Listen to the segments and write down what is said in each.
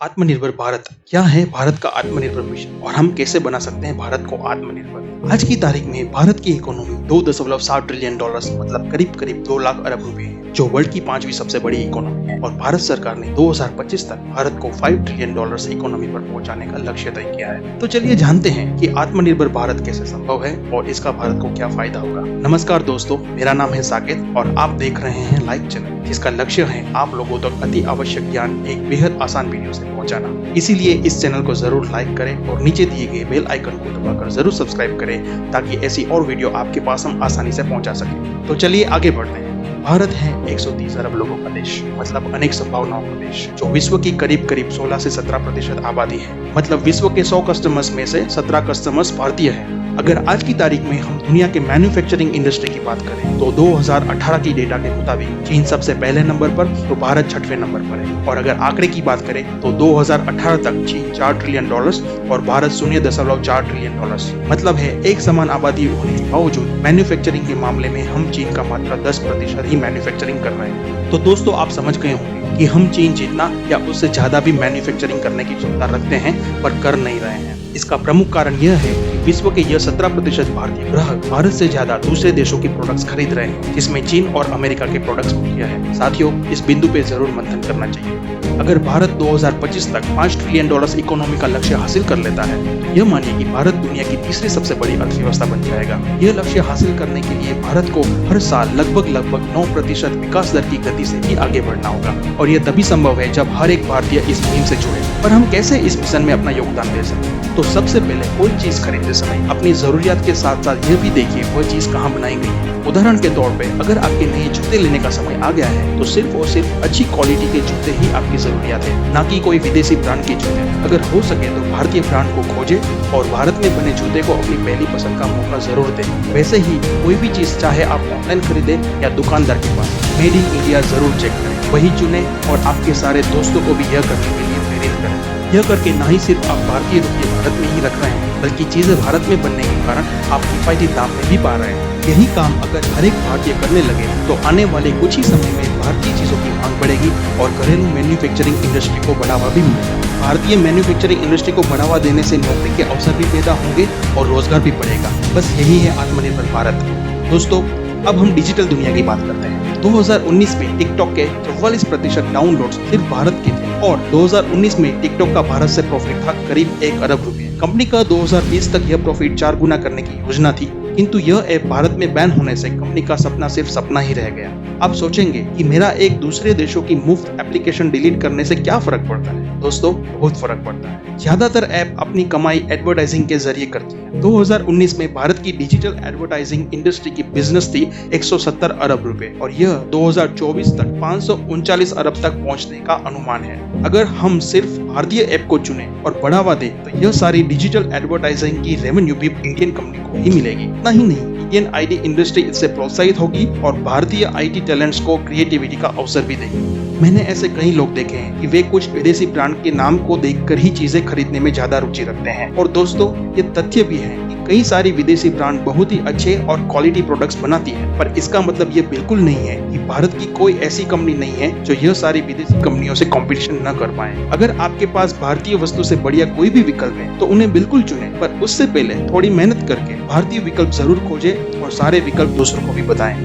आत्मनिर्भर भारत क्या है? भारत का आत्मनिर्भर मिशन और हम कैसे बना सकते हैं भारत को आत्मनिर्भर। आज की तारीख में भारत की इकोनॉमी 2.7 ट्रिलियन डॉलर्स मतलब करीब करीब 2 लाख अरब रुपए है, जो वर्ल्ड की 5वीं सबसे बड़ी इकोनॉमी है। और भारत सरकार ने 2025 तक भारत को 5 ट्रिलियन डॉलर्स इकोनॉमी पर पहुंचाने का लक्ष्य तय किया है। तो चलिए जानते हैं कि आत्मनिर्भर भारत कैसे संभव है और इसका भारत को क्या फायदा होगा। नमस्कार दोस्तों, मेरा नाम है साकेत और आप देख रहे हैं लाइव चैनल, जिसका लक्ष्य है आप लोगों तक अति आवश्यक ज्ञान एक बेहद आसान वीडियो से पहुंचाना। इसीलिए इस चैनल को जरूर लाइक करें और नीचे दिए गए बेल आइकन को दबाकर जरूर सब्सक्राइब करें, ताकि ऐसी और वीडियो आपके पास हम आसानी से पहुंचा सकें। तो चलिए आगे बढ़ते हैं। भारत है 130 अरब लोगों का देश, मतलब अनेक संभावनाओं का देश, जो विश्व की करीब करीब 16 से 17% आबादी है। मतलब विश्व के 100 कस्टमर्स में से 17 कस्टमर्स भारतीय हैं। अगर आज की तारीख में हम दुनिया के मैन्युफैक्चरिंग इंडस्ट्री की बात करें तो 2018 की डेटा के मुताबिक चीन सबसे पहले नंबर पर तो भारत 6वें नंबर पर है। और अगर आंकड़े की बात करें तो 2018 तक चीन 4 ट्रिलियन डॉलर्स और भारत 0.4 ट्रिलियन डॉलर्स। मतलब है एक समान आबादी होने के बावजूद मैन्युफैक्चरिंग के मामले में हम चीन का मात्र 10% ही मैन्युफैक्चरिंग कर रहे हैं। तो दोस्तों, आप समझ गए होंगे कि हम चीन जितना या उससे ज्यादा भी मैन्युफैक्चरिंग करने की क्षमता रखते हैं, पर कर नहीं रहे हैं। इसका प्रमुख कारण यह है कि विश्व के यह 17% भारतीय ग्राहक भारत से ज्यादा दूसरे देशों की प्रोडक्ट्स खरीद रहे हैं, जिसमें चीन और अमेरिका के प्रोडक्ट्स मुख्य है। साथियों, इस बिंदु पे जरूर मंथन करना चाहिए। अगर भारत 2025 तक 5 ट्रिलियन डॉलर्स इकोनॉमी का लक्ष्य हासिल कर लेता है तो यह मानिए कि भारत दुनिया की तीसरी सबसे बड़ी अर्थव्यवस्था बन जाएगा। यह लक्ष्य हासिल करने के लिए भारत को हर साल लगभग 9% विकास दर की गति से ही आगे बढ़ना होगा, और यह तभी संभव है जब हर एक भारतीय इस मुहिम से जुड़े। पर हम कैसे इस मिशन में अपना योगदान दे सकते हैं? तो सबसे पहले कोई चीज खरीदते समय अपनी जरूरियात के साथ साथ यह भी देखिए वह चीज कहाँ बनाई गई है। उदाहरण के तौर पे अगर आपके नए जूते लेने का समय आ गया है तो सिर्फ और सिर्फ अच्छी क्वालिटी के जूते ही आपकी जरूरियात है, ना कि कोई विदेशी ब्रांड के जूते। अगर हो सके तो भारतीय ब्रांड को खोजे और भारत में बने जूते को अपनी पहली पसंद का मौका जरूर दें। वैसे ही कोई भी चीज चाहे आप ऑनलाइन खरीदे या दुकानदार के पास, मेड इन इंडिया जरूर चेक करें, वही चुने और आपके सारे दोस्तों को भी यह करने के लिए प्रेरित करें। यह करके न ही सिर्फ आप भारतीय रुपये भारत में ही रख रहे हैं, बल्कि चीजें भारत में बनने के कारण आप किफायती दाम में भी पा रहे हैं। यही काम अगर हर एक भारतीय करने लगे तो आने वाले कुछ ही समय में भारतीय चीजों की मांग बढ़ेगी और घरेलू मैन्युफैक्चरिंग इंडस्ट्री को बढ़ावा भी मिलेगा। भारतीय मैन्युफैक्चरिंग इंडस्ट्री को बढ़ावा देने से नौकरी के अवसर भी पैदा होंगे और रोजगार भी बढ़ेगा। बस यही है आत्मनिर्भर भारत। दोस्तों, अब हम डिजिटल दुनिया की बात करते हैं। 2019 में टिकटॉक के 44% डाउनलोड्स सिर्फ भारत के थे और 2019 में टिकटॉक का भारत से प्रॉफिट था करीब 1 अरब रुपए। कंपनी का 2020 तक यह प्रॉफिट 4 गुना करने की योजना थी, किंतु यह ऐप भारत में बैन होने से कंपनी का सपना सिर्फ सपना ही रह गया। आप सोचेंगे कि मेरा एक दूसरे देशों की मुफ्त एप्लीकेशन डिलीट करने से क्या फर्क पड़ता है? दोस्तों, बहुत फर्क पड़ता है। ज्यादातर ऐप अपनी कमाई एडवर्टाइजिंग के जरिए करती है। 2019 में भारत की डिजिटल एडवर्टाइजिंग इंडस्ट्री की बिजनेस थी 170 अरब रुपए और यह 2024 तक 539 अरब तक पहुंचने का अनुमान है। अगर हम सिर्फ भारतीय ऐप को चुने और बढ़ावा दें तो यह सारी डिजिटल एडवर्टाइजिंग की रेवेन्यू भी इंडियन कंपनी को ही मिलेगी। नहीं, इंडियन आईटी इंडस्ट्री इससे प्रोत्साहित होगी और भारतीय आईटी टैलेंट्स को क्रिएटिविटी का अवसर भी देगी। मैंने ऐसे कई लोग देखे हैं कि वे कुछ विदेशी ब्रांड के नाम को देखकर ही चीजें खरीदने में ज्यादा रुचि रखते हैं। और दोस्तों, ये तथ्य भी है कि कई सारी विदेशी ब्रांड बहुत ही अच्छे और क्वालिटी प्रोडक्ट्स बनाती हैं, पर इसका मतलब ये बिल्कुल नहीं है कि भारत की कोई ऐसी कंपनी नहीं है जो यह सारी विदेशी कंपनियों से कंपटीशन न कर पाए। अगर आपके पास भारतीय वस्तु से बढ़िया कोई भी विकल्प है तो उन्हें बिल्कुल चुने, पर उससे पहले थोड़ी मेहनत करके भारतीय विकल्प जरूर खोजें और सारे विकल्प दूसरों को भी बताएं।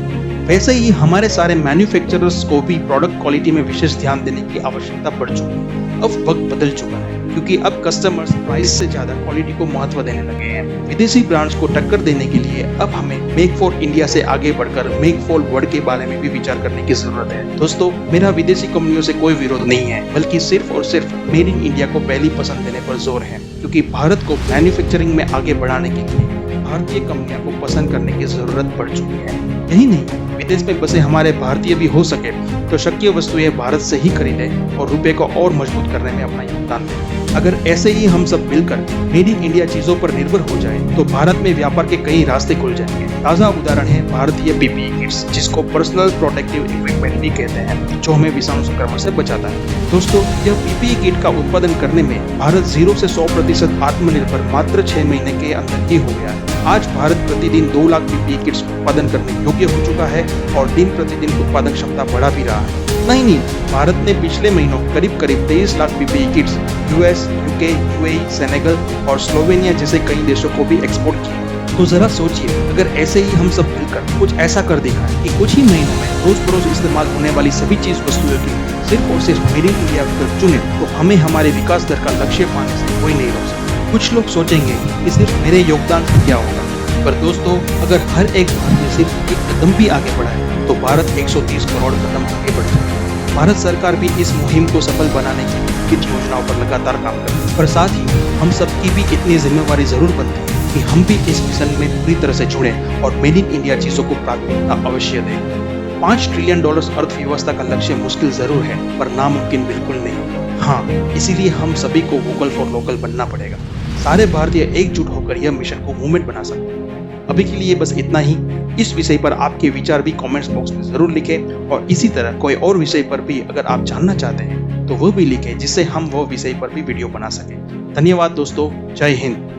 वैसे ही हमारे सारे मैन्युफैक्चरर्स को भी प्रोडक्ट क्वालिटी में विशेष ध्यान देने की आवश्यकता पड़ चुकी है। अब वक्त बदल चुका है, क्योंकि अब कस्टमर्स प्राइस से ज्यादा क्वालिटी को महत्व देने लगे हैं। विदेशी ब्रांड्स को टक्कर देने के लिए अब हमें मेक फॉर इंडिया से आगे बढ़कर मेक फॉर वर्ल्ड के बारे में भी विचार करने की जरूरत है। दोस्तों, मेरा विदेशी कंपनियों से कोई विरोध नहीं है, बल्कि सिर्फ और सिर्फ मेड इन इंडिया को पहली पसंद देने पर जोर है, क्योंकि भारत को मैन्युफैक्चरिंग में आगे बढ़ाने के लिए भारतीय कंपनियों को पसंद करने की जरूरत पड़ चुकी है। यही नहीं, विदेश में बसे हमारे भारतीय भी हो सके तो शक्य वस्तुएं भारत से ही खरीदें और रुपए को और मजबूत करने में अपना योगदान दें। अगर ऐसे ही हम सब मिलकर मेड इन इंडिया चीजों पर निर्भर हो जाए तो भारत में व्यापार के कई रास्ते खुल जाएंगे। ताजा उदाहरण है भारतीय पीपीई किट्स, जिसको पर्सनल प्रोटेक्टिव इक्विपमेंट भी कहते हैं, जो हमें विषाणु संक्रमण से बचाता है। दोस्तों, यह पीपीई किट का उत्पादन करने में भारत 0 से 100% आत्मनिर्भर मात्र 6 महीने के अंदर ही हो गया है। आज भारत प्रतिदिन 2 लाख पीपीई किट्स उत्पादन करने योग्य हो चुका है और दिन प्रतिदिन उत्पादन क्षमता बढ़ा भी रहा है। इतना ही नहीं, भारत ने पिछले महीनों करीब 23 lakh PPE kits US, UK, UAE, Senegal और स्लोवेनिया जैसे कई देशों को भी एक्सपोर्ट किए। तो जरा सोचिए, अगर ऐसे ही हम सब मिलकर कुछ ऐसा कर दिखाएं कि कुछ ही महीनों में रोज बरोज इस्तेमाल होने वाली सभी चीज वस्तुओं की सिर्फ और सिर्फ मेड इन इंडिया विकल्प चुने, तो हमें हमारे विकास दर का लक्ष्य पाने से कोई नहीं रोक सकता। कुछ लोग सोचेंगे कि सिर्फ मेरे योगदान से क्या होगा, पर दोस्तों अगर हर एक भारतीय सिर्फ एक कदम भी आगे बढ़ाए तो भारत 130 करोड़ कदम आगे बढ़ जाए। भारत सरकार भी इस मुहिम को सफल बनाने की विविध योजनाओं पर लगातार काम कर रही है, पर साथ ही हम सबकी भी इतनी जिम्मेवारी जरूर बनती है कि हम भी इस मिशन में पूरी तरह से जुड़े और मेड इन इंडिया चीजों को प्राथमिकता अवश्य दें। $5 ट्रिलियन अर्थव्यवस्था का लक्ष्य मुश्किल जरूर है, पर नामुमकिन बिल्कुल नहीं। हाँ, इसीलिए हम सभी को वोकल फॉर लोकल बनना पड़ेगा। सारे भारतीय एकजुट होकर यह मिशन को मूवमेंट बना सकते हैं। अभी के लिए बस इतना ही। इस विषय पर आपके विचार भी कमेंट्स बॉक्स में जरूर लिखें और इसी तरह कोई और विषय पर भी अगर आप जानना चाहते हैं तो वह भी लिखें, जिससे हम वह विषय पर भी वीडियो बना सकें। धन्यवाद दोस्तों, जय हिंद।